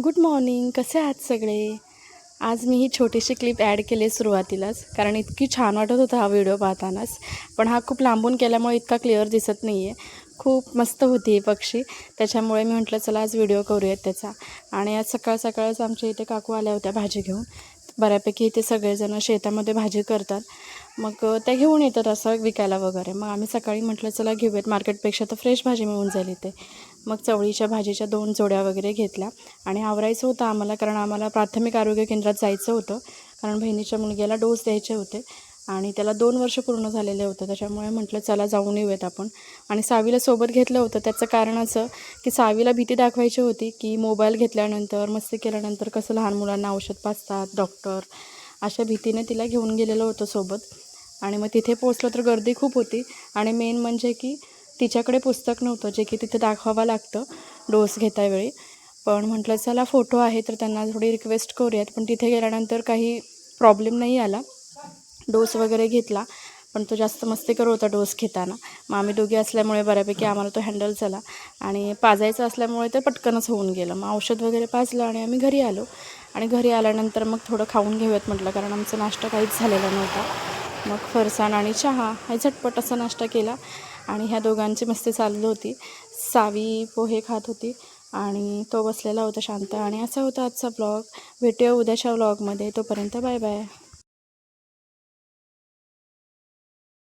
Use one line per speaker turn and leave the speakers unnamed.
Good morning. कसे आहात सगळे? आज मी ही छोटीशी क्लिप ॲड केली सुरुवातीलाच, कारण इतकी छान वाटत होता हा व्हिडिओ पाहतानाच. पण हा खूप लांबून केल्यामुळे इतका क्लिअर दिसत नाही आहे. खूप मस्त होती ही पक्षी, त्याच्यामुळे मी म्हटलं चला आज व्हिडिओ करूयात त्याचा. आणि आज सकाळ सकाळच आमच्या इथे काकू आल्या होत्या भाजी घेऊन. बऱ्यापैकी इथे सगळेजण शेतामध्ये भाजी करतात, मग त्या घेऊन येतात असं विकायला वगैरे. मग आम्ही सकाळी म्हटलं चला घेऊयात, मार्केटपेक्षा तर फ्रेश भाजी मिळून जाईल इथे. मग चवळीच्या भाजीच्या 2 जोड्या वगैरे घेतल्या आणि आवरायचं होतं आम्हाला, कारण आम्हाला प्राथमिक आरोग्य केंद्रात जायचं होतं, कारण बहिणीच्या मुलग्याला डोस द्यायचे होते आणि त्याला 2 वर्ष पूर्ण झालेले होते. त्याच्यामुळे म्हटलं चला जाऊन येऊयात आपण. आणि सावीला सोबत घेतलं होतं. त्याचं कारण असं की सावीला भीती दाखवायची होती की मोबाईल घेतल्यानंतर, मस्ती केल्यानंतर कसं लहान मुलांना औषध पाजतात डॉक्टर, अशा भीतीने तिला घेऊन गेलेलं होतं सोबत. आणि मग तिथे पोचलो तर गर्दी खूप होती आणि मेन म्हणजे की तिच्याकडे पुस्तक नव्हतं, जे की तिथे दाखवावं लागतं डोस घेतावेळी. पण म्हटलं चला फोटो आहे तर त्यांना थोडी रिक्वेस्ट करूयात. पण तिथे गेल्यानंतर काही प्रॉब्लेम नाही आला. डोस वगैरे घेतला, पण तो जास्त मस्तीकर होता डोस घेताना. मग आम्ही दोघी असल्यामुळे बऱ्यापैकी आम्हाला तो हँडल झाला आणि पाजायचं असल्यामुळे ते पटकनच होऊन गेलं. मग औषध वगैरे पाजलं आणि आम्ही घरी आलो. आणि घरी आल्यानंतर मग थोडं खाऊन घेऊयात म्हटलं, कारण आमचा नाश्ता काहीच झालेला नव्हता. मग फरसाण आणि चहा हा झटपट असा नाश्ता केला आणि ह्या दोघांची मस्ती चालू होती. सावी पोहे खात होती आणि तो बसलेला होता शांत. आणि असा होता आजचा ब्लॉग. भेटूया उद्याच्या व्लॉगमध्ये. तोपर्यंत बाय बाय.